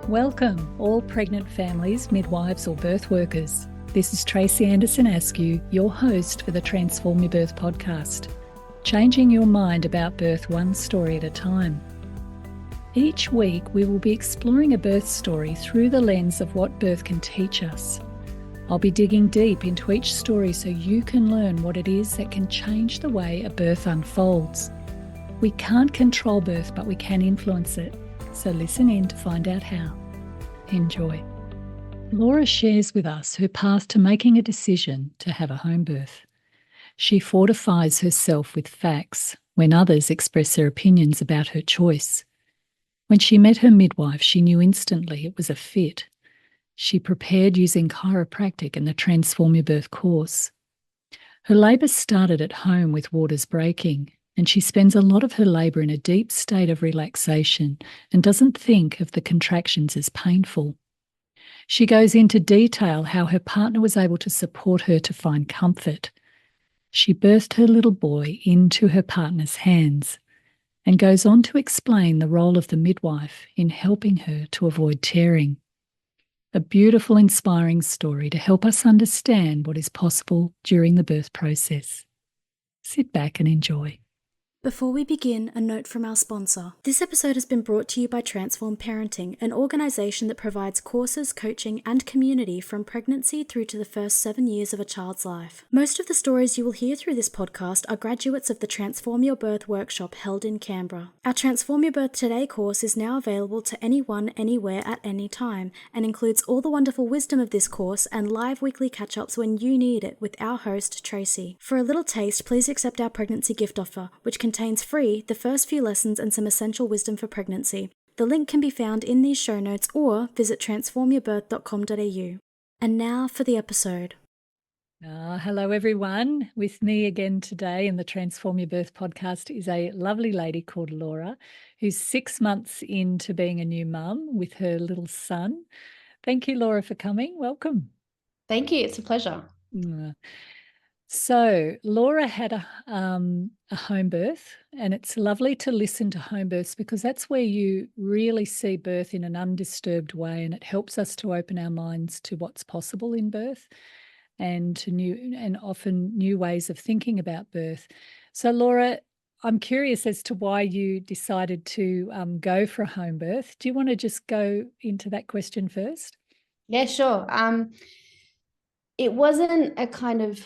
Welcome, all pregnant families, midwives or birth workers. This is Tracy Anderson Askew, your host for the Transform Your Birth podcast, changing your mind about birth one story at a time. Each week, we will be exploring a birth story through the lens of what birth can teach us. I'll be digging deep into each story so you can learn what it is that can change the way a birth unfolds. We can't control birth, but we can influence it. So listen in to find out how. Enjoy. Laura shares with us her path to making a decision to have a home birth. She fortifies herself with facts when others express their opinions about her choice. When she met her midwife, she knew instantly it was a fit. She prepared using chiropractic and the Transform Your Birth course. Her labour started at home with waters breaking, and she spends a lot of her labour in a deep state of relaxation and doesn't think of the contractions as painful. She goes into detail how her partner was able to support her to find comfort. She birthed her little boy into her partner's hands and goes on to explain the role of the midwife in helping her to avoid tearing. A beautiful, inspiring story to help us understand what is possible during the birth process. Sit back and enjoy. Before we begin, a note from our sponsor. This episode has been brought to you by Transform Parenting, an organisation that provides courses, coaching and community from pregnancy through to the first 7 years of a child's life. Most of the stories you will hear through this podcast are graduates of the Transform Your Birth workshop held in Canberra. Our Transform Your Birth Today course is now available to anyone, anywhere, at any time, and includes all the wonderful wisdom of this course and live weekly catch-ups when you need it with our host, Tracy. For a little taste, please accept our pregnancy gift offer, which contains free the first few lessons and some essential wisdom for pregnancy. The link can be found in these show notes or visit transformyourbirth.com.au. And now for the episode. Hello everyone. With me again today in the Transform Your Birth podcast is a lovely lady called Laura, who's 6 months into being a new mum with her little son. Thank you, Laura, for coming. Welcome. Thank you. It's a pleasure. So Laura had a home birth, and it's lovely to listen to home births because that's where you really see birth in an undisturbed way, and it helps us to open our minds to what's possible in birth and to new and often new ways of thinking about birth. So Laura, I'm curious as to why you decided to go for a home birth. Do you want to just go into that question first? Yeah, sure. It wasn't a kind of,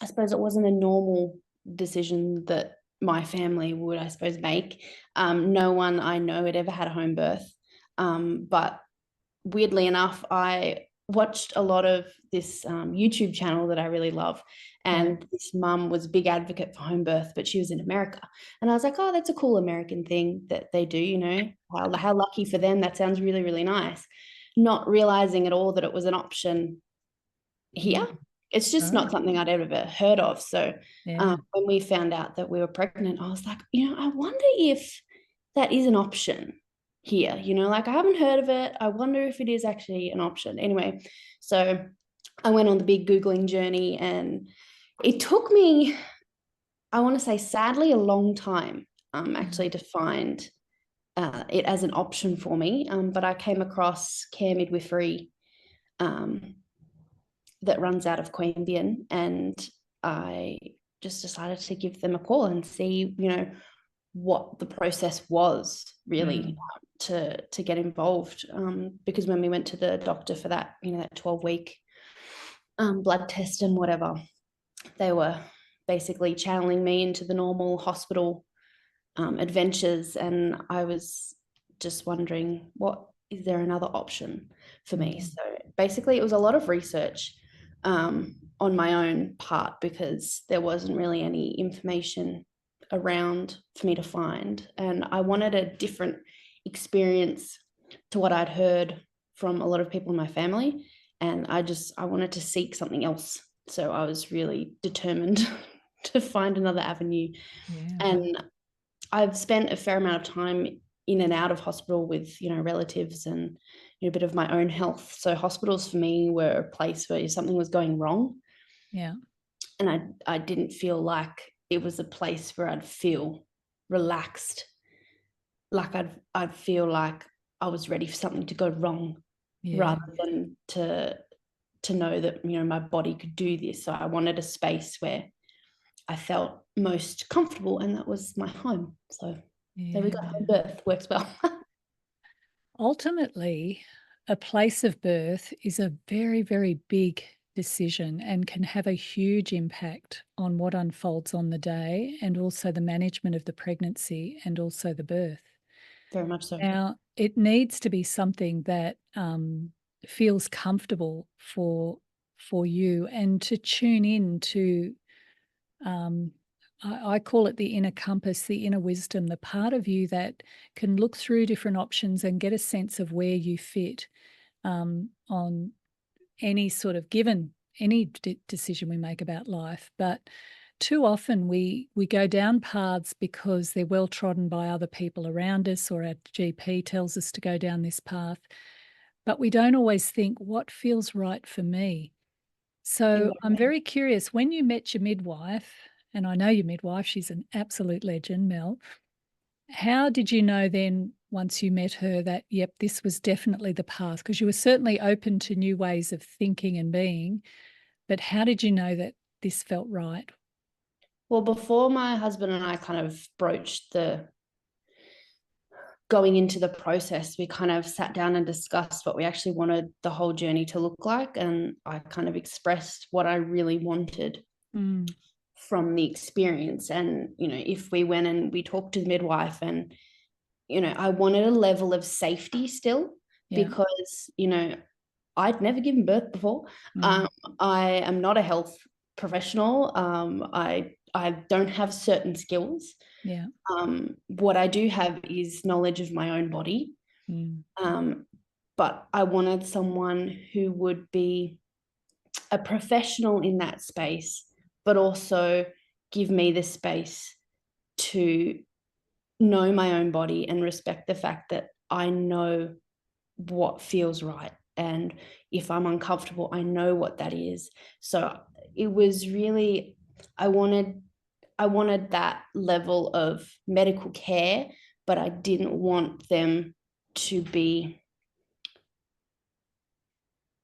I suppose it wasn't a normal decision that my family would, I suppose, make. No one I know had ever had a home birth. But weirdly enough, I watched a lot of this YouTube channel that I really love. And this mum was a big advocate for home birth, but she was in America. And I was like, oh, that's a cool American thing that they do, you know, how lucky for them. That sounds really, really nice. Not realizing at all that it was an option here. It's just not something I'd ever heard of. So when we found out that we were pregnant, I was like, you know, I wonder if that is an option here, you know, like I haven't heard of it. I wonder if it is actually an option. Anyway, so I went on the big Googling journey, and it took me, I want to say, sadly, a long time actually to find it as an option for me. But I came across Care Midwifery that runs out of Queanbeyan, and I just decided to give them a call and see, you know, what the process was really to get involved. Because when we went to the doctor for that, you know, that 12-week blood test and whatever, they were basically channeling me into the normal hospital adventures, and I was just wondering, what is there another option for me? So basically it was a lot of research on my own part, because there wasn't really any information around for me to find, and I wanted a different experience to what I'd heard from a lot of people in my family, and I wanted to seek something else. So I was really determined to find another avenue. And I've spent a fair amount of time in and out of hospital with, you know, relatives and, you know, a bit of my own health. So hospitals for me were a place where something was going wrong. And I didn't feel like it was a place where I'd feel relaxed, like I'd feel like I was ready for something to go wrong, Yeah. rather than to know that, you know, my body could do this. So I wanted a space where I felt most comfortable, and that was my home. So there we Yeah. go. Home birth works well. Ultimately, a place of birth is a very, very big decision and can have a huge impact on what unfolds on the day and also the management of the pregnancy and also the birth. Very much so. Now, it needs to be something that feels comfortable for you, and to tune in to, um, I call it the inner compass, the inner wisdom, the part of you that can look through different options and get a sense of where you fit on any sort of given any decision we make about life. But too often we go down paths because they're well trodden by other people around us, or our GP tells us to go down this path, but we don't always think what feels right for me. So I'm Exactly. very curious, when you met your midwife, and I know your midwife, she's an absolute legend, Mel, how did you know then, once you met her, that, yep, this was definitely the path? Because you were certainly open to new ways of thinking and being, but how did you know that this felt right? Well, before my husband and I kind of broached the going into the process, we kind of sat down and discussed what we actually wanted the whole journey to look like. And I kind of expressed what I really wanted Mm, from the experience. And, you know, if we went and we talked to the midwife, and, you know, I wanted a level of safety still, yeah. because, you know, I'd never given birth before. Mm, Um, I am not a health professional. I don't have certain skills. yeah. What I do have is knowledge of my own body. Mm, Um, but I wanted someone who would be a professional in that space, but also give me the space to know my own body and respect the fact that I know what feels right. And if I'm uncomfortable, I know what that is. So it was really, I wanted I wanted that level of medical care, but I didn't want them to be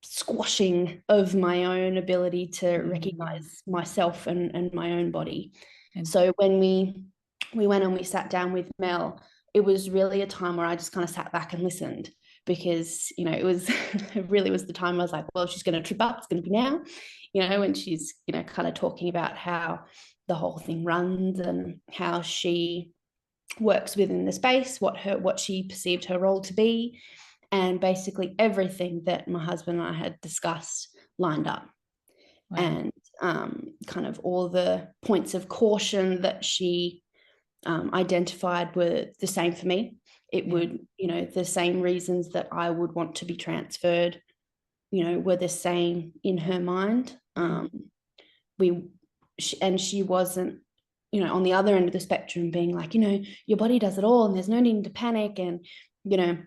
squashing of my own ability to mm, recognize myself and my own body. and So when we went and we sat down with Mel, it was really a time where I just kind of sat back and listened, because, you know, it was it really was the time I was like, well, she's going to trip up, it's going to be now, you know, and she's, you know, kind of talking about how the whole thing runs and how she works within the space, what she perceived her role to be, and basically everything that my husband and I had discussed lined up. wow. And kind of all the points of caution that she identified were the same for me. It Yeah. would, you know, the same reasons that I would want to be transferred, you know, were the same in her mind. Mm, We and she wasn't, you know, on the other end of the spectrum, being like, you know, your body does it all and there's no need to panic. And, you know,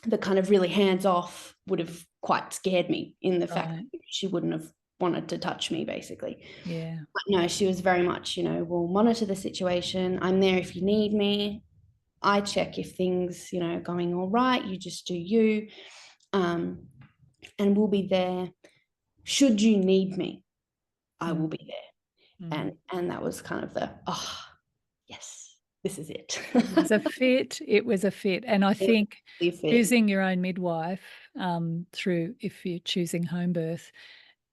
the kind of really hands off would have quite scared me, in the fact right. that she wouldn't have wanted to touch me, basically. Yeah. But no, she was very much, you know, we'll monitor the situation. I'm there if you need me. I check if things, you know, are going all right. You just do you. Um, and we'll be there. Should you need me, I Mm, will be there. mm. And that was kind of the, oh, yes, this is it. It was a fit. It was a fit. And I It think really fit. choosing your own midwife, through, if you're choosing home birth,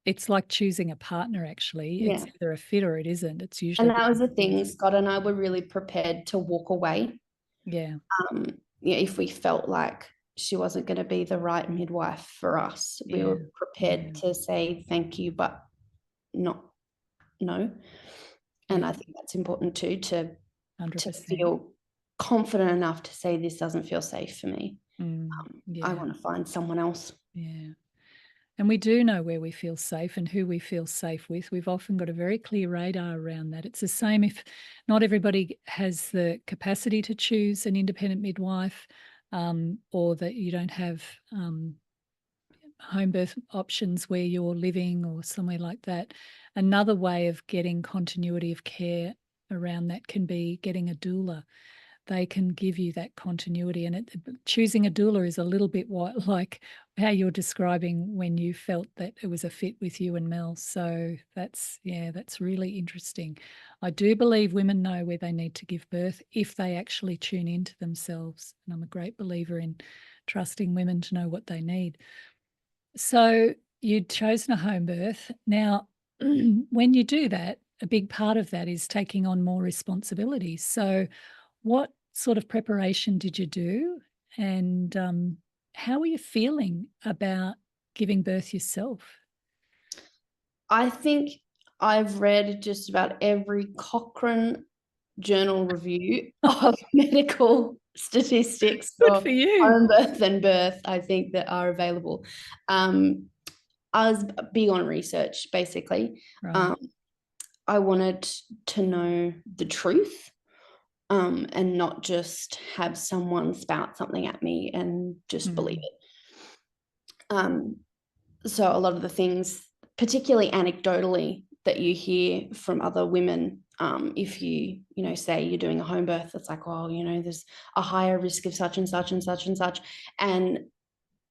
it's like choosing a partner, actually. It's Yeah. either a fit or it isn't. It's And usually that was the between the two. thing. Scott and I were really prepared to walk away. Yeah. Um, yeah, if we felt like she wasn't going to be the right midwife for us, we Yeah. were Yeah. prepared to say thank you, but not no. And Yeah. I think that's important too, to 100%. feel confident enough to say this doesn't feel safe for me. Mm, I yeah. want to find someone else. Yeah. And we do know where we feel safe and who we feel safe with. We've often got a very clear radar around that. It's the same if not everybody has the capacity to choose an independent midwife, or that you don't have home birth options where you're living or somewhere like that. Another way of getting continuity of care around that can be getting a doula. they can give you that continuity. And choosing a doula is a little bit like how you're describing when you felt that it was a fit with you and Mel. So that's really interesting. I do believe women know where they need to give birth if they actually tune into themselves. And I'm a great believer in trusting women to know what they need. So you'd chosen a home birth. Now, when you do that, a big part of that is taking on more responsibility. So what sort of preparation did you do? And how were you feeling about giving birth yourself? I think I've read just about every Cochrane journal review of medical statistics Good for for you. home birth and birth, I think, that are available. I was big on research, basically. Right. I wanted to know the truth, and not just have someone spout something at me and just believe it. So a lot of the things, particularly anecdotally, that you hear from other women, if you say you're doing a home birth, it's like, oh, there's a higher risk of such and such and such and such, and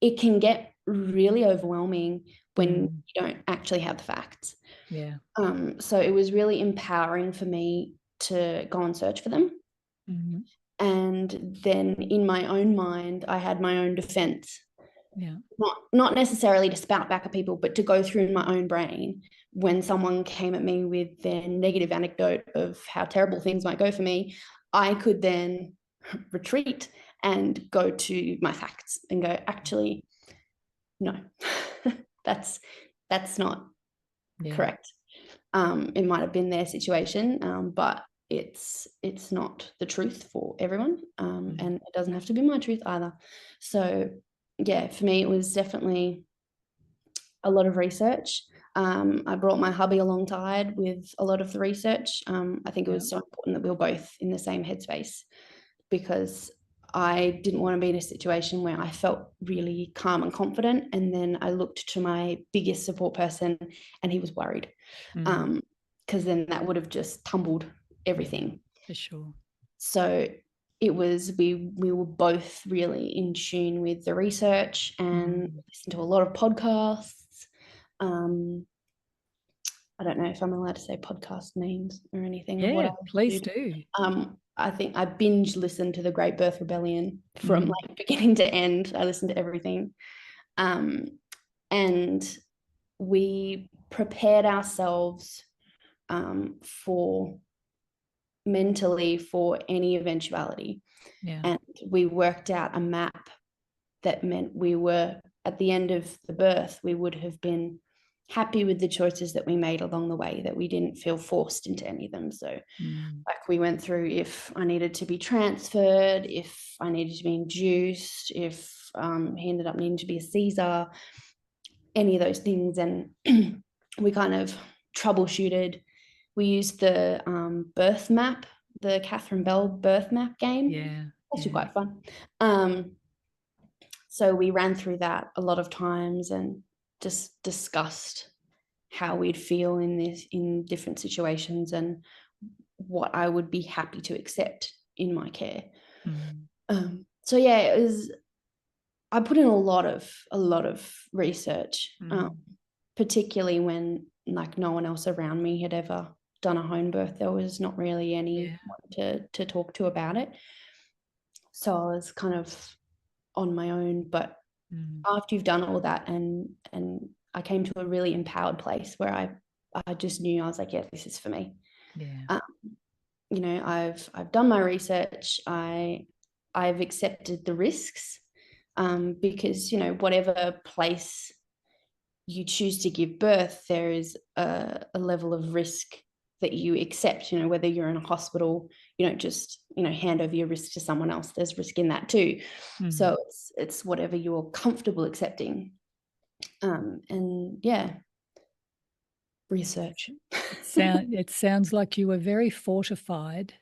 it can get really overwhelming when you don't actually have the facts. Yeah. So it was really empowering for me to go and search for them. And then in my own mind, I had my own defense. Yeah. Not necessarily to spout back at people, but to go through in my own brain when someone came at me with their negative anecdote of how terrible things might go for me, I could then retreat and go to my facts and go, actually, no, that's not correct. It might have been their situation, but it's not the truth for everyone, and it doesn't have to be my truth either. So yeah, for me, it was definitely a lot of research. I brought my hubby alongside with a lot of the research. I think it was so important that we were both in the same headspace, because I didn't want to be in a situation where I felt really calm and confident, and then I looked to my biggest support person and he was worried, because then that would have just tumbled everything. For sure. So it was, we were both really in tune with the research and listened to a lot of podcasts. I don't know if I'm allowed to say podcast names or anything. Of what Yeah, I please did. do. I think I binge listened to the Great Birth Rebellion from like beginning to end. I listened to everything. And we prepared ourselves for mentally for any eventuality. Yeah. And we worked out a map that meant we were, at the end of the birth, we would have been happy with the choices that we made along the way, that we didn't feel forced into any of them. So like we went through if I needed to be transferred, if I needed to be induced, if he ended up needing to be a Caesar, any of those things. And we kind of troubleshooted. We used the birth map, the Catherine Bell birth map game. Yeah. Actually quite fun. So we ran through that a lot of times and just discussed how we'd feel in different situations and what I would be happy to accept in my care. So yeah, it was, I put in a lot of research, particularly when like no one else around me had ever done a home birth. There was not really anyone to talk to about it. So I was kind of on my own. But after you've done all that, and I came to a really empowered place where I just knew, I was like, yeah, this is for me. I've done my research. I've accepted the risks, because whatever place you choose to give birth, there is a level of risk that you accept. Whether you're in a hospital, you don't just hand over your risk to someone else. There's risk in that too. So it's whatever you're comfortable accepting. And yeah, research. It sounds like you were very fortified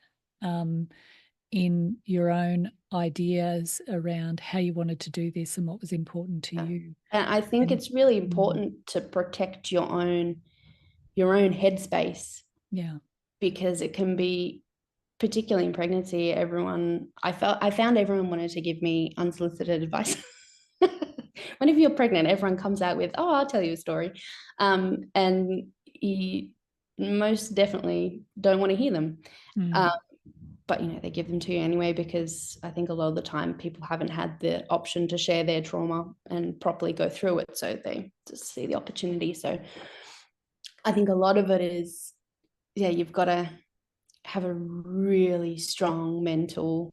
in your own ideas around how you wanted to do this and what was important to you. And I think it's really important to protect your own headspace. Yeah. Because it can be particularly in pregnancy, I found everyone wanted to give me unsolicited advice. Whenever you're pregnant, everyone comes out with, oh, I'll tell you a story. And you most definitely don't want to hear them. But, they give them to you anyway, because I think a lot of the time people haven't had the option to share their trauma and properly go through it. So they just see the opportunity. So I think a lot of it is, you've got to have a really strong mental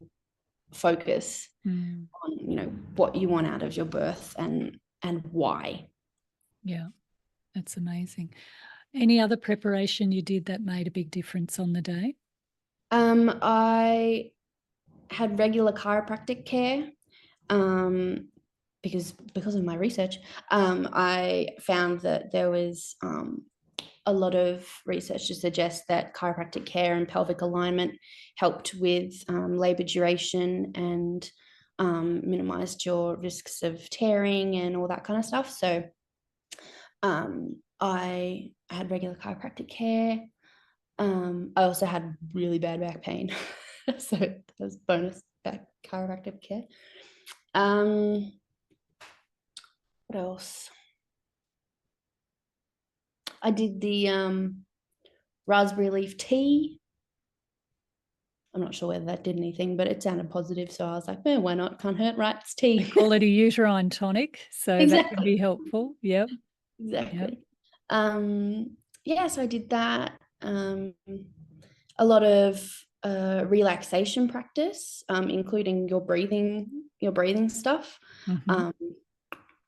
focus on, what you want out of your birth and why. Yeah, that's amazing. Any other preparation you did that made a big difference on the day? I had regular chiropractic care, because of my research. I found that there was a lot of research to suggest that chiropractic care and pelvic alignment helped with labor duration and minimized your risks of tearing and all that kind of stuff. So I had regular chiropractic care. I also had really bad back pain. So that was bonus back chiropractic care. What else? I did the raspberry leaf tea. I'm not sure whether that did anything, but it sounded positive. So I was like, why not? Can't hurt, right? It's tea. They call it a uterine tonic. So Exactly. That can be helpful. Yep. Exactly. Yep. So I did that. A lot of relaxation practice, including your breathing stuff. Mm-hmm.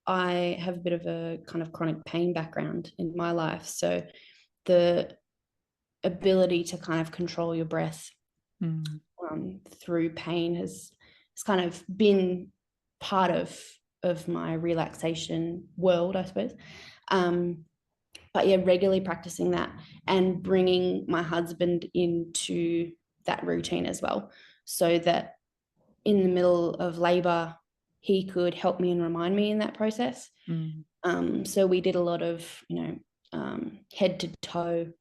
I have a bit of a kind of chronic pain background in my life. So the ability to kind of control your breath through pain has kind of been part of my relaxation world, I suppose. But regularly practicing that and bringing my husband into that routine as well, so that in the middle of labor, he could help me and remind me in that process. So we did a lot of, head to toe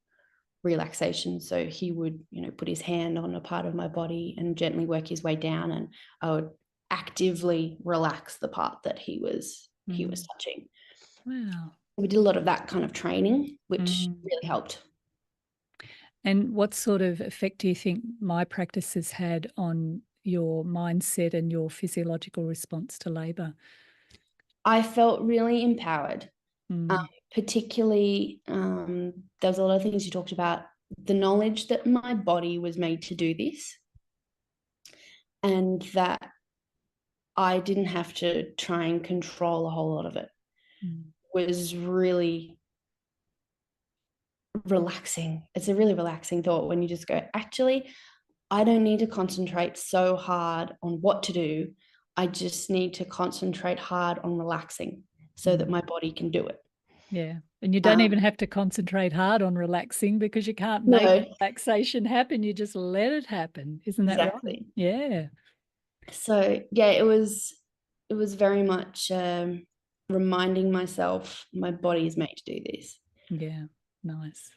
relaxation. So he would, put his hand on a part of my body and gently work his way down, and I would actively relax the part that he was touching. Wow. We did a lot of that kind of training, which really helped. And what sort of effect do you think my practice has had on your mindset and your physiological response to labour? I felt really empowered. Particularly, there's a lot of things you talked about, the knowledge that my body was made to do this, and that I didn't have to try and control a whole lot of it, was really relaxing. It's a really relaxing thought when you just go, actually, I don't need to concentrate so hard on what to do. I just need to concentrate hard on relaxing so that my body can do it. Yeah. And you don't even have to concentrate hard on relaxing, because you can't make relaxation happen. You just let it happen. Isn't that right? Yeah. So it was very much reminding myself my body is made to do this. Yeah. Nice.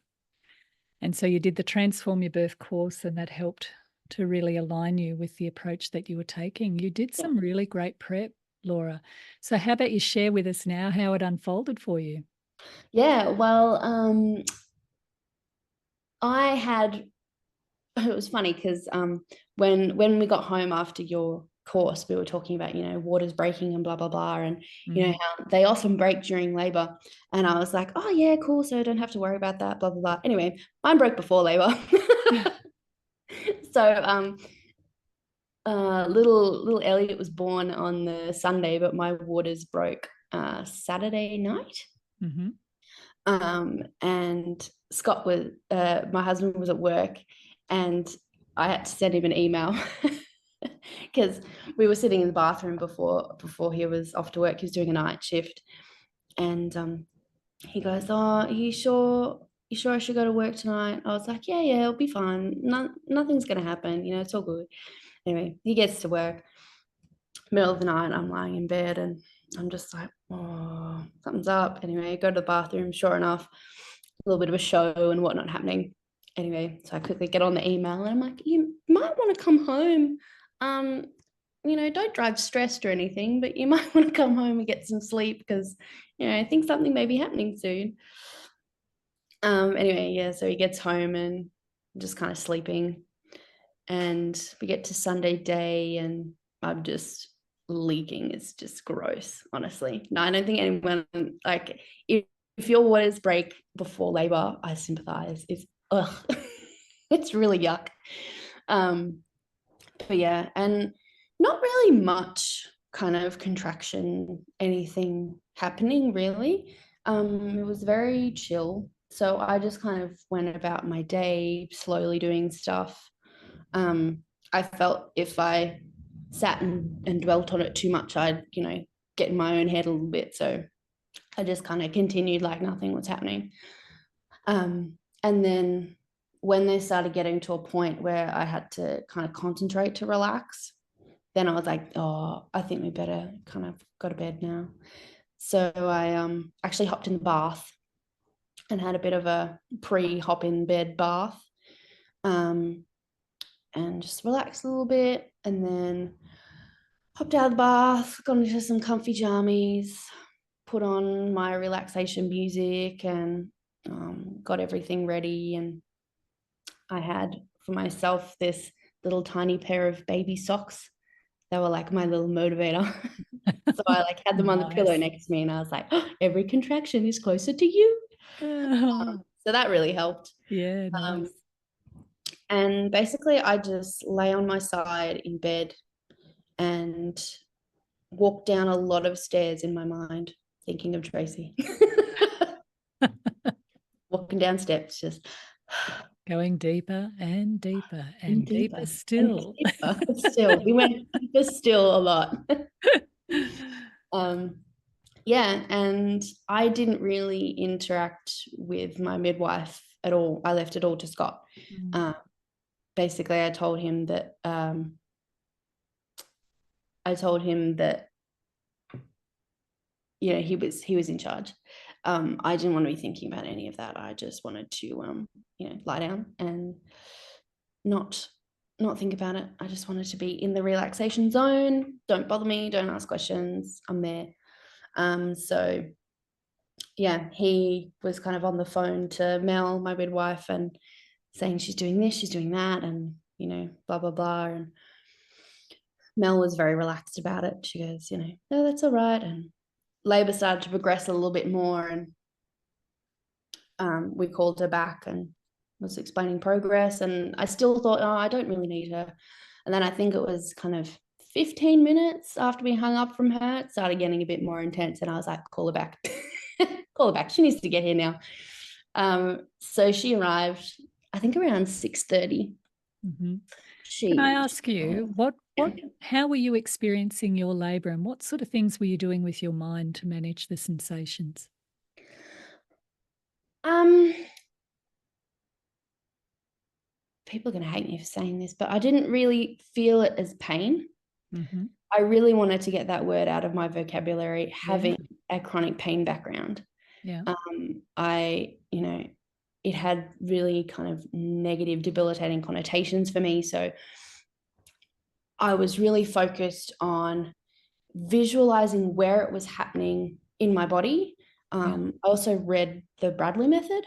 And so you did the Transform Your Birth course, and that helped to really align you with the approach that you were taking. You did some really great prep, Laura. So how about you share with us now how it unfolded for you? Yeah, well, it was funny because when we got home after your course, we were talking about, waters breaking and blah, blah, blah. And, how they often break during labor. And I was like, oh, yeah, cool. So I don't have to worry about that, blah, blah, blah. Anyway, mine broke before labor. So little Elliot was born on the Sunday, but my waters broke Saturday night. And Scott was, my husband was at work, and I had to send him an email because we were sitting in the bathroom before he was off to work. He was doing a night shift, and he goes, "Oh, are you sure I should go to work tonight?" I was like, yeah, it'll be fine. Nothing's gonna happen. It's all good. Anyway, he gets to work, middle of the night. I'm lying in bed, and I'm just like, oh, something's up. Anyway, I go to the bathroom. Sure enough, a little bit of a show and whatnot happening. anyway, so I quickly get on the email and I'm like, you might want to come home. Don't drive stressed or anything, but you might want to come home and get some sleep because, I think something may be happening soon. Anyway, yeah, so he gets home and just kind of sleeping. And we get to Sunday day and I'm just leaking. It's just gross, honestly. No, I don't think anyone, like, if your waters break before labor, I sympathize. It's, ugh, it's really yuck. But yeah, and not really much kind of contraction, anything happening really. It was very chill. So I just kind of went about my day, slowly doing stuff. I felt if I sat and dwelt on it too much, I'd, get in my own head a little bit. So I just kind of continued like nothing was happening. And then when they started getting to a point where I had to kind of concentrate to relax, then I was like, oh, I think we better kind of go to bed now. So I actually hopped in the bath and had a bit of a pre-hop in bed bath, and just relaxed a little bit, and then hopped out of the bath, got into some comfy jammies, put on my relaxation music, and got everything ready. And I had for myself this little tiny pair of baby socks. They were like my little motivator. So I like had them on the pillow next to me and I was like, oh, every contraction is closer to you. So that really helped. Yeah, nice. And basically I just lay on my side in bed and walk down a lot of stairs in my mind, thinking of Tracy. Walking down steps, just going deeper and deeper and deeper still. And deeper still. We went deeper still a lot. Yeah, and I didn't really interact with my midwife at all. I left it all to Scott. Basically, I told him that he was in charge. I didn't want to be thinking about any of that. I just wanted to lie down and not think about it. I just wanted to be in the relaxation zone. Don't bother me, don't ask questions. I'm there. So yeah, he was kind of on the phone to Mel, my midwife, and saying she's doing this, she's doing that, and blah blah blah. And Mel was very relaxed about it. She goes, no, that's all right. And labor started to progress a little bit more, and we called her back and was explaining progress. And I still thought, oh, I don't really need her. And then I think it was kind of 15 minutes after we hung up from her, it started getting a bit more intense. And I was like, call her back. Call her back. She needs to get here now. So she arrived, I think around 6:30. Mm-hmm. Can I ask you, how were you experiencing your labour, and what sort of things were you doing with your mind to manage the sensations? People are going to hate me for saying this, but I didn't really feel it as pain. Mm-hmm. I really wanted to get that word out of my vocabulary, having a chronic pain background. Yeah. It had really kind of negative, debilitating connotations for me. So I was really focused on visualizing where it was happening in my body. I also read the Bradley method,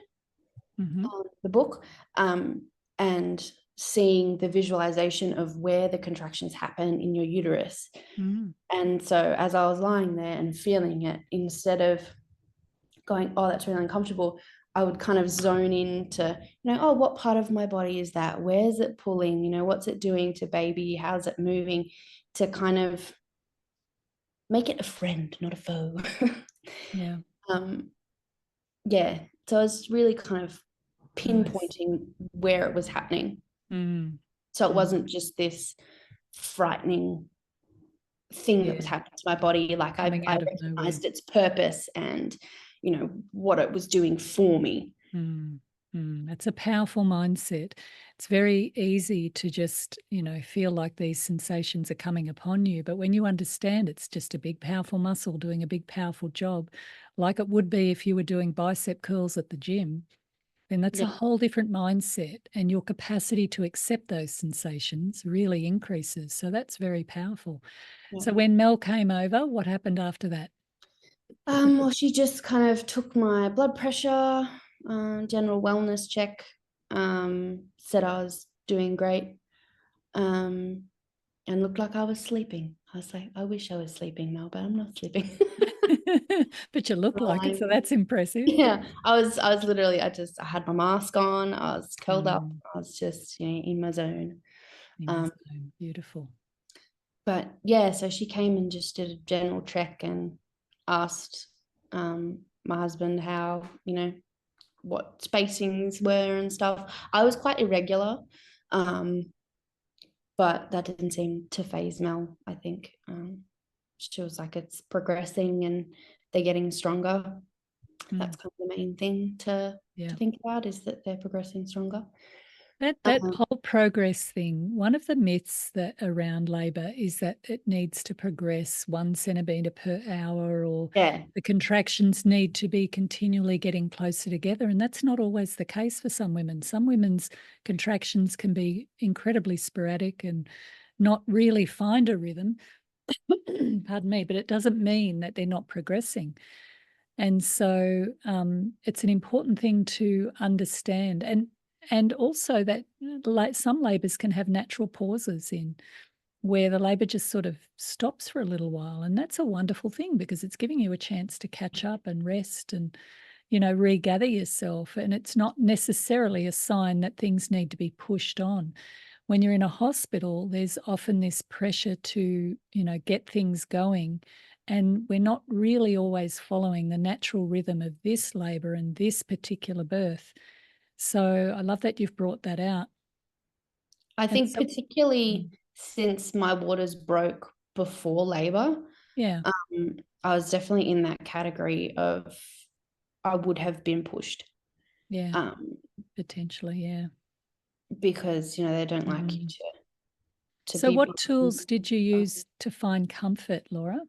the book, and seeing the visualization of where the contractions happen in your uterus. And so as I was lying there and feeling it, instead of going, oh, that's really uncomfortable, I would kind of zone into, oh, what part of my body is that? Where's it pulling? What's it doing to baby? How's it moving? To kind of make it a friend, not a foe. Yeah. Yeah. So I was really kind of pinpointing where it was happening. So it wasn't just this frightening thing that was happening to my body. Like I recognized its purpose and, what it was doing for me. That's a powerful mindset. It's very easy to just, feel like these sensations are coming upon you. But when you understand it's just a big, powerful muscle doing a big, powerful job, like it would be if you were doing bicep curls at the gym, then that's a Yeah. whole different mindset, and your capacity to accept those sensations really increases. So that's very powerful. Yeah. So when Mel came over, what happened after that? Well, she just kind of took my blood pressure, general wellness check, said I was doing great, and looked like I was sleeping. I was like, I wish I was sleeping now, but I'm not sleeping. But you look like it, so that's impressive. Yeah, I was literally, I had my mask on, I was curled up, I was just, in my zone. Beautiful. But yeah, so she came and just did a general check and asked my husband how, what spacings were and stuff. I was quite irregular, but that didn't seem to phase Mel, I think. She was like, it's progressing and they're getting stronger. That's kind of the main thing to think about, is that they're progressing stronger. That whole progress thing, one of the myths that around labour is that it needs to progress 1 centimetre per hour, or the contractions need to be continually getting closer together. And that's not always the case for some women. Some women's contractions can be incredibly sporadic and not really find a rhythm. Pardon me, but it doesn't mean that they're not progressing. And so it's an important thing to understand. And also that some labours can have natural pauses in where the labour just sort of stops for a little while. And that's a wonderful thing, because it's giving you a chance to catch up and rest and, regather yourself. And it's not necessarily a sign that things need to be pushed on. When you're in a hospital, there's often this pressure to, get things going. And we're not really always following the natural rhythm of this labour and this particular birth. So I love that you've brought that out. I think particularly since my waters broke before labor, I was definitely in that category of I would have been pushed. Potentially, because they don't like you to So be. what tools did you use to find comfort, Laura?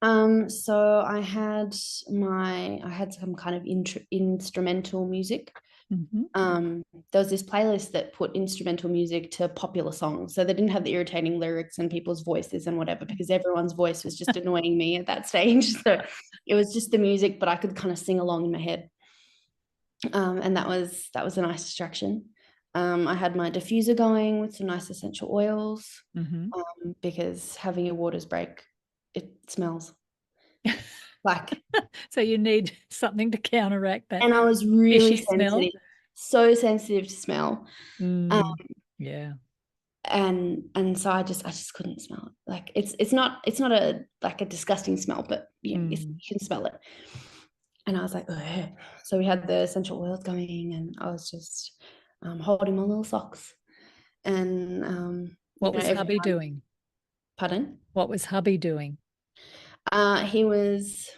So I had some kind of instrumental music. There was this playlist that put instrumental music to popular songs, so they didn't have the irritating lyrics and people's voices and whatever, because everyone's voice was just annoying me at that stage. So it was just the music, but I could kind of sing along in my head, and that was a nice distraction. I had my diffuser going with some nice essential oils, because having your waters break, it smells like. So you need something to counteract that. And I was really sensitive, smell. so sensitive to smell. Yeah. And so I just couldn't smell it. Like it's not a like a disgusting smell, but you can smell it. And I was like, ugh. So we had the essential oils going, and I was just holding my little socks. And what was hubby doing? Pardon? What was hubby doing? He was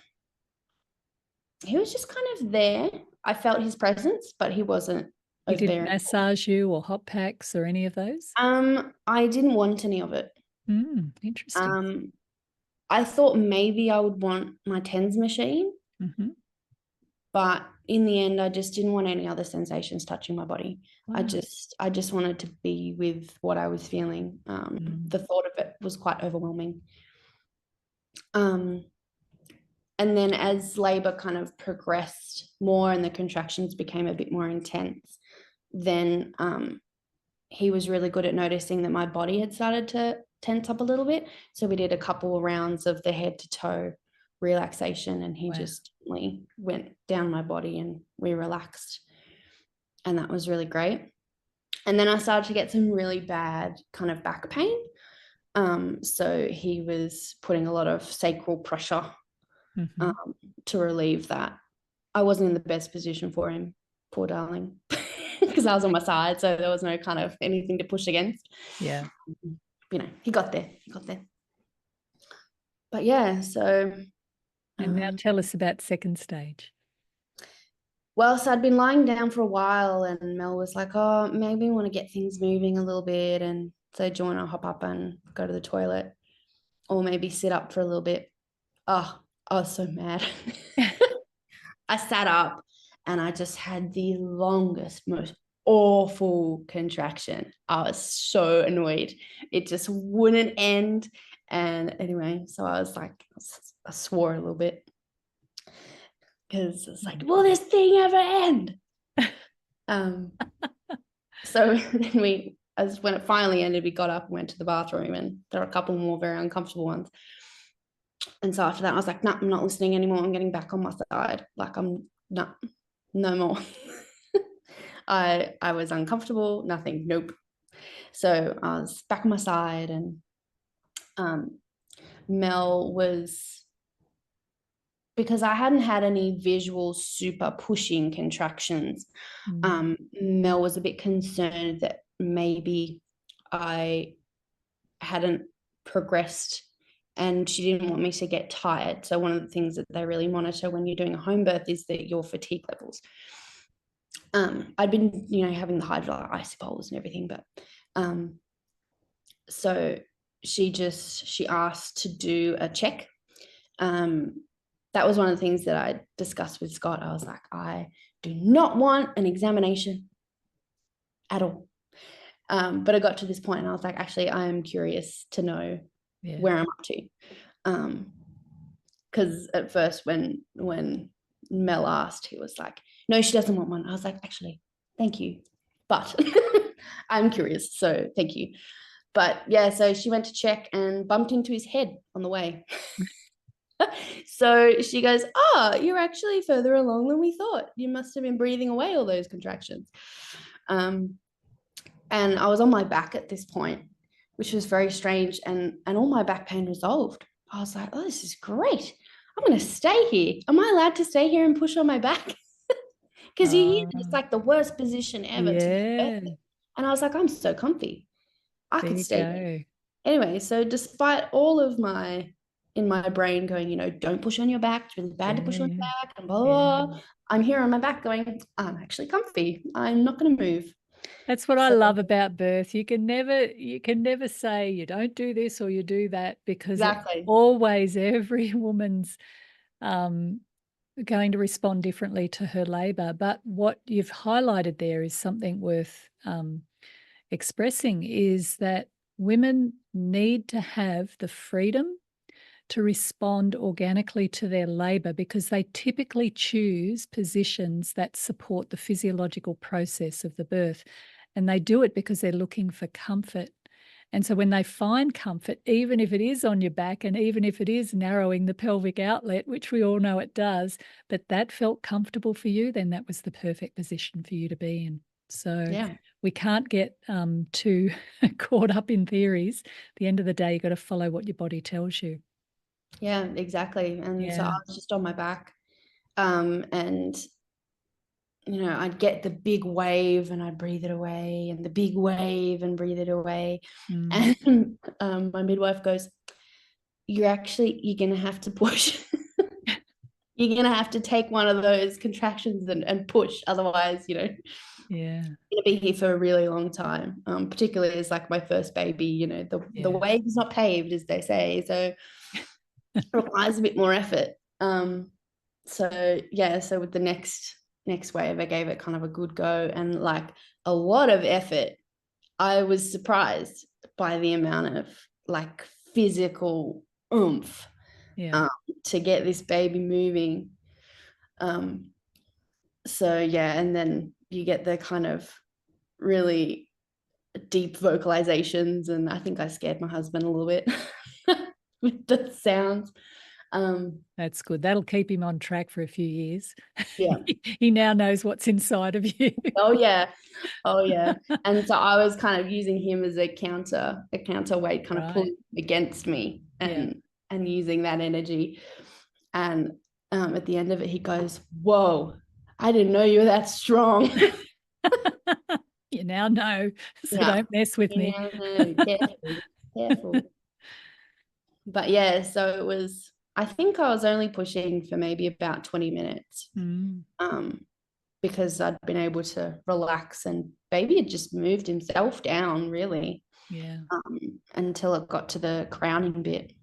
just kind of there. I felt his presence, but he wasn't. He didn't massage you or hot packs or any of those? I didn't want any of it. Interesting. I thought maybe I would want my TENS machine, but in the end, I just didn't want any other sensations touching my body. Wow. I just wanted to be with what I was feeling. The thought of it was quite overwhelming. And then as labor kind of progressed more and the contractions became a bit more intense, then he was really good at noticing that my body had started to tense up a little bit. So we did a couple of rounds of the head to toe relaxation, and he just went down my body and we relaxed. And that was really great. And then I started to get some really bad kind of back pain. So he was putting a lot of sacral pressure to relieve that. I wasn't in the best position for him, poor darling, because I was on my side, so there was no kind of anything to push against. Yeah. He got there. But yeah, so. And now tell us about second stage. Well, so I'd been lying down for a while, and Mel was like, oh, maybe we want to get things moving a little bit. And so do you want to hop up and go to the toilet, or maybe sit up for a little bit? Oh, I was so mad. I sat up and I just had the longest, most awful contraction. I was so annoyed. It just wouldn't end. And anyway, so I was like, I swore a little bit because it's like, will this thing ever end? So then when it finally ended, we got up and went to the bathroom, and there were a couple more very uncomfortable ones. And so after that, I was like, no, I'm not listening anymore. I'm getting back on my side. Like, I'm not, no more. I was uncomfortable, nothing, nope. So I was back on my side, and Mel was, because I hadn't had any visual super pushing contractions, Mel was a bit concerned that maybe I hadn't progressed, and she didn't want me to get tired. So one of the things that they really monitor when you're doing a home birth is that your fatigue levels. I'd been, having the hydrolyte icy bowls and everything, but so she asked to do a check. That was one of the things that I discussed with Scott. I was like, I do not want an examination at all. But I got to this point and I was like, actually, I am curious to know where I'm up to. Because at first when Mel asked, he was like, no, she doesn't want one. I was like, actually, thank you. But I'm curious, so thank you. But yeah, so she went to check and bumped into his head on the way. So she goes, oh, you're actually further along than we thought. You must have been breathing away all those contractions. And I was on my back at this point, which was very strange, and all my back pain resolved. I was like, oh, this is great. I'm going to stay here. Am I allowed to stay here and push on my back? Because you hear it's like the worst position ever to be birthing. And I was like, I'm so comfy. I could stay here. Anyway, so despite all of in my brain going, don't push on your back, it's really bad to push on your back, and blah, blah, blah, I'm here on my back going, I'm actually comfy. I'm not going to move. That's what I love about birth. You can never say you don't do this or you do that, because always every woman's going to respond differently to her labour. But what you've highlighted there is something worth expressing, is that women need to have the freedom to respond organically to their labour, because they typically choose positions that support the physiological process of the birth. And they do it because they're looking for comfort. And so when they find comfort, even if it is on your back and even if it is narrowing the pelvic outlet, which we all know it does, but that felt comfortable for you, then that was the perfect position for you to be in. So we can't get too caught up in theories. At the end of the day, you've got to follow what your body tells you. Yeah, exactly. And so I was just on my back, and I'd get the big wave and I'd breathe it away, and the big wave and breathe it away. And my midwife goes, you're going to have to push. You're going to have to take one of those contractions and push. Otherwise, you're going to be here for a really long time. Particularly as like my first baby, the way is not paved, as they say. So it requires a bit more effort. So with the next wave, I gave it kind of a good go, and like a lot of effort. I was surprised by the amount of like physical oomph to get this baby moving. And then you get the kind of really deep vocalizations, and I think I scared my husband a little bit with the sounds. That's good. That'll keep him on track for a few years. Yeah. He now knows what's inside of you. Oh yeah. And so I was kind of using him as a counterweight, kind of pulling against me and using that energy. And at the end of it, he goes, whoa, I didn't know you were that strong. You now know, so don't mess with me. Careful. But so it was, I think I was only pushing for maybe about 20 minutes because I'd been able to relax, and baby had just moved himself down really until it got to the crowning bit.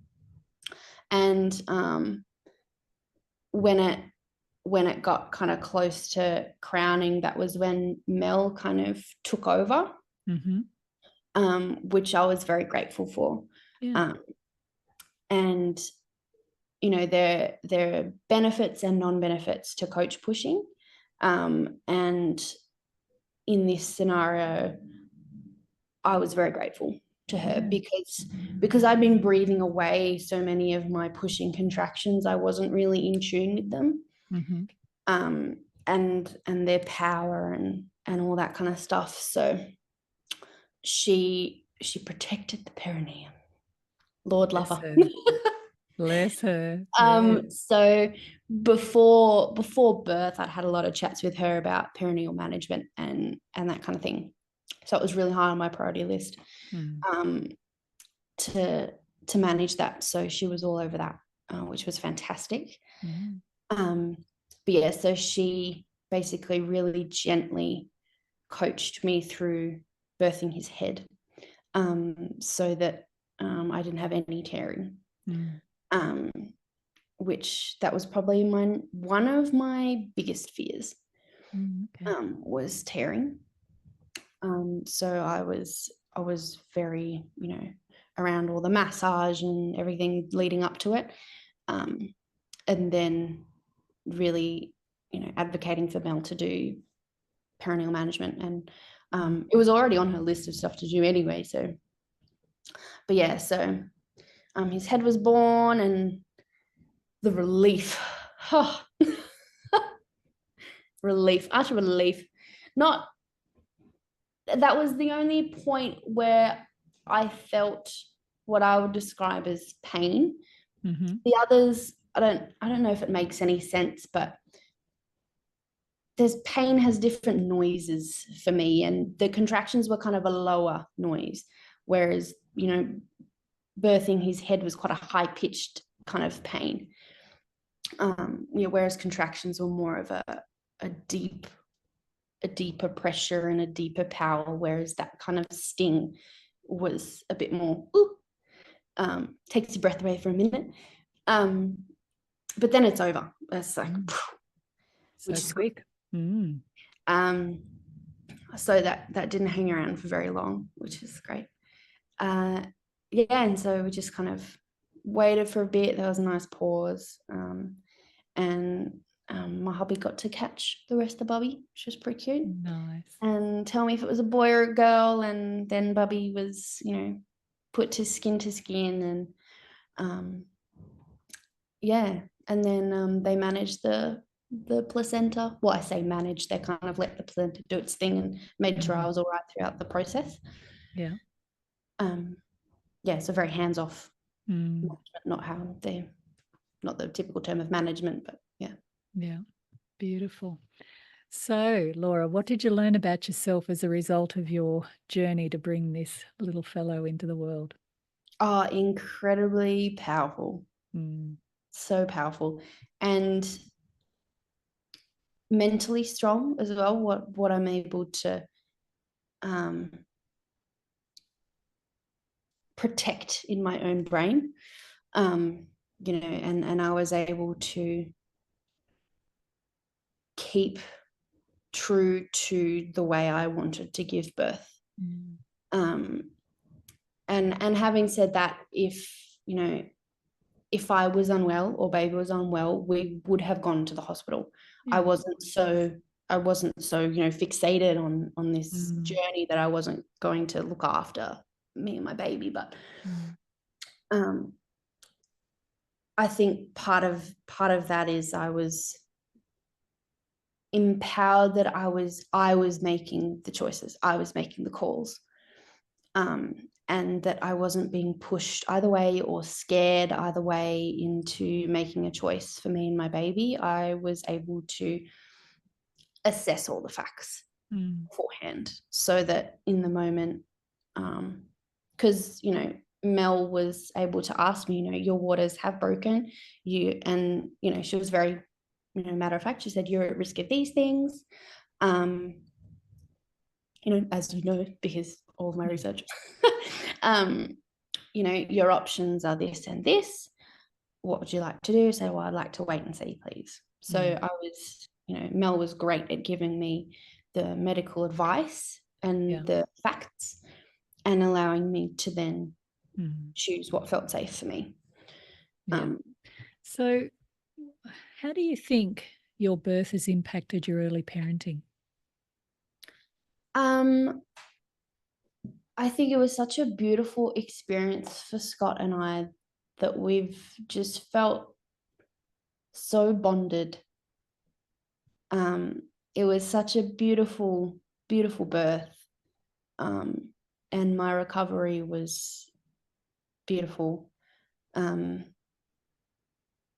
And when it when it got kind of close to crowning, that was when Mel kind of took over, which I was very grateful for. Yeah. And there are benefits and non-benefits to coach pushing, and in this scenario I was very grateful to her, because I'd been breathing away so many of my pushing contractions. I wasn't really in tune with them, and their power and all that kind of stuff. So she protected the perineum. Lord love her. Bless her. Yes. So before birth, I'd had a lot of chats with her about perineal management and that kind of thing. So it was really high on my priority list to manage that. So she was all over that, which was fantastic. But yeah, so she basically really gently coached me through birthing his head, so that I didn't have any tearing. Which that was probably one of my biggest fears, was tearing. So I was very, around all the massage and everything leading up to it, and then really, advocating for Mel to do perineal management, and it was already on her list of stuff to do anyway. So, but yeah, so his head was born, and the relief, utter relief. Not that was the only point where I felt what I would describe as pain. The others, I don't know if it makes any sense, but there's pain has different noises for me, and the contractions were kind of a lower noise, whereas birthing his head was quite a high-pitched kind of pain. Whereas contractions were more of a deeper pressure and a deeper power, whereas that kind of sting was a bit more takes your breath away for a minute, but then it's over. It's like so quick. So that didn't hang around for very long, which is great. And so we just kind of waited for a bit. There was a nice pause, and my hubby got to catch the rest of Bubby, which was pretty cute. Nice. And tell me if it was a boy or a girl. And then Bubby was, put to skin, and and then they managed the placenta. Well, I say managed, they kind of let the placenta do its thing and made sure I was all right throughout the process. Yeah. So very hands-off, not the typical term of management, but yeah. Beautiful. So, Laura, what did you learn about yourself as a result of your journey to bring this little fellow into the world? Incredibly powerful. So powerful, and mentally strong as well. What I'm able to protect in my own brain, and I was able to keep true to the way I wanted to give birth. And having said that, if I was unwell or baby was unwell, we would have gone to the hospital. I wasn't so fixated on this journey that I wasn't going to look after me and my baby. But I think part of that is I was empowered that I was making the choices, I was making the calls, and that I wasn't being pushed either way or scared either way into making a choice for me and my baby. I was able to assess all the facts beforehand, so that in the moment, because Mel was able to ask me, your waters have broken, and she was very matter of fact. She said, you're at risk of these things, as because all of my research, your options are this and this. what would you like to do? I said, well, I'd like to wait and see, please. So I was, Mel was great at giving me the medical advice and the facts and allowing me to then choose what felt safe for me. So how do you think your birth has impacted your early parenting? I think it was such a beautiful experience for Scott and I that we've just felt so bonded. It was such a beautiful, beautiful birth. And my recovery was beautiful.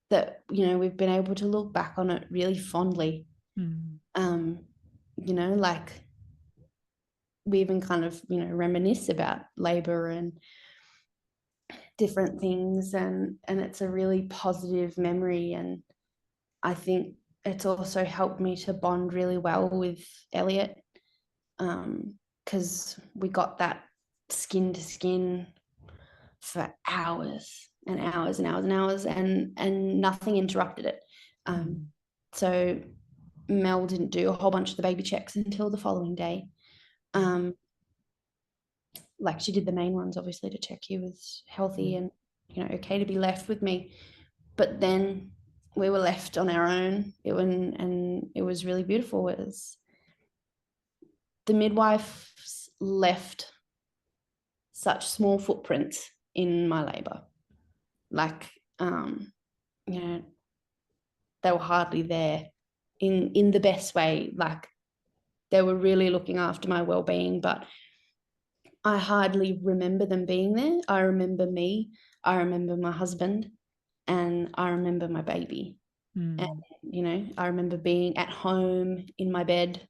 That, we've been able to look back on it really fondly. Like we even kind of, reminisce about labor and different things, and it's a really positive memory. And I think it's also helped me to bond really well with Elliot, because we got that skin to skin for hours and hours and hours and hours, and nothing interrupted it. So Mel didn't do a whole bunch of the baby checks until the following day. Like she did the main ones, obviously, to check he was healthy and, okay to be left with me. But then we were left on our own. And it was really beautiful. It was, the midwives left such small footprints in my labor. Like, they were hardly there in the best way. Like they were really looking after my well-being, but I hardly remember them being there. I remember me, I remember my husband, and I remember my baby. And, I remember being at home in my bed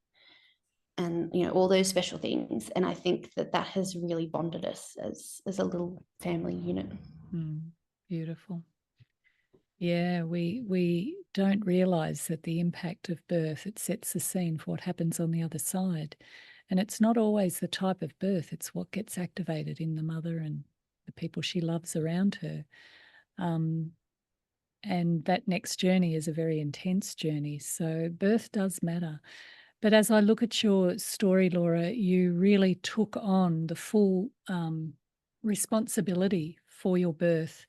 and, all those special things. And I think that has really bonded us as a little family unit. Beautiful. Yeah, we don't realise that the impact of birth, it sets the scene for what happens on the other side. And it's not always the type of birth, it's what gets activated in the mother and the people she loves around her. And that next journey is a very intense journey. So birth does matter. But as I look at your story, Laura, you really took on the full responsibility for your birth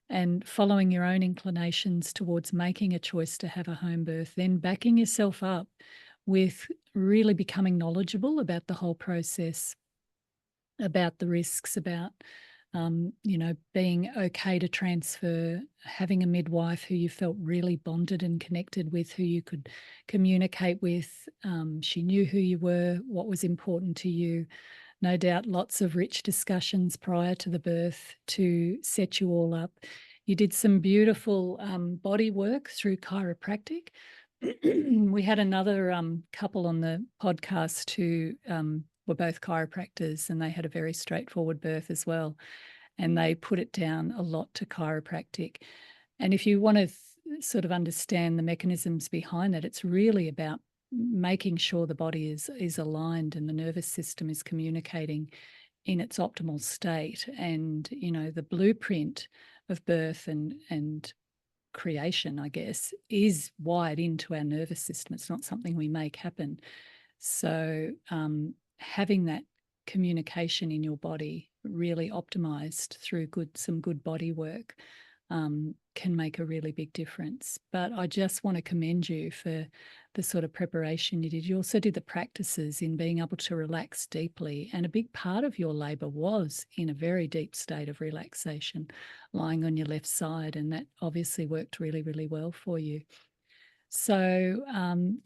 and following your own inclinations towards making a choice to have a home birth, then backing yourself up with really becoming knowledgeable about the whole process, about the risks, about being okay to transfer, having a midwife who you felt really bonded and connected with, who you could communicate with. She knew who you were, what was important to you. No doubt lots of rich discussions prior to the birth to set you all up. You did some beautiful body work through chiropractic. We had another couple on the podcast who were both chiropractors, and they had a very straightforward birth as well. And they put it down a lot to chiropractic. And if you want to sort of understand the mechanisms behind that, it's really about making sure the body is aligned and the nervous system is communicating in its optimal state. And, the blueprint of birth and creation, I guess, is wired into our nervous system. It's not something we make happen. So having that communication in your body really optimized through some good body work can make a really big difference. But I just want to commend you for the sort of preparation you did. You also did the practices in being able to relax deeply. And a big part of your labour was in a very deep state of relaxation, lying on your left side. And that obviously worked really, really well for you. So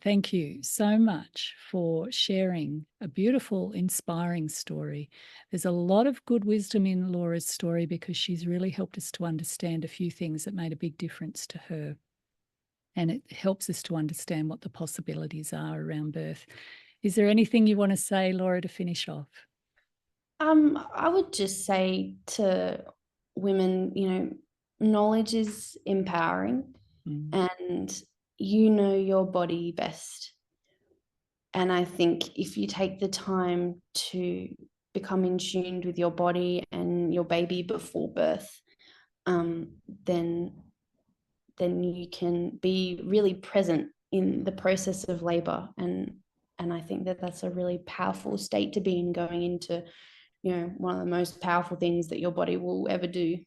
thank you so much for sharing a beautiful, inspiring story. There's a lot of good wisdom in Laura's story because she's really helped us to understand a few things that made a big difference to her. And it helps us to understand what the possibilities are around birth. Is there anything you want to say, Laura, to finish off? I would just say to women, knowledge is empowering, and you know your body best. And I think if you take the time to become in tune with your body and your baby before birth, then then you can be really present in the process of labor. And I think that that's a really powerful state to be in, going into, one of the most powerful things that your body will ever do.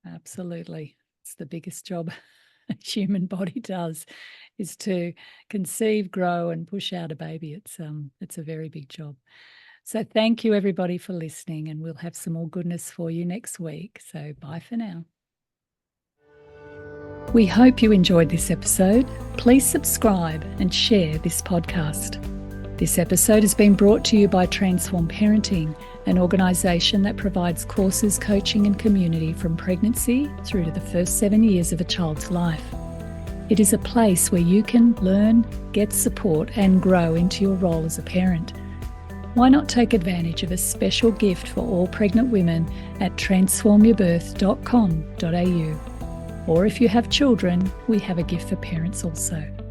Absolutely. It's the biggest job a human body does, is to conceive, grow, and push out a baby. It's a very big job. So thank you, everybody, for listening, and we'll have some more goodness for you next week. So bye for now. We hope you enjoyed this episode. Please subscribe and share this podcast. This episode has been brought to you by Transform Parenting, an organisation that provides courses, coaching and community from pregnancy through to the first 7 years of a child's life. It is a place where you can learn, get support and grow into your role as a parent. Why not take advantage of a special gift for all pregnant women at transformyourbirth.com.au. Or if you have children, we have a gift for parents also.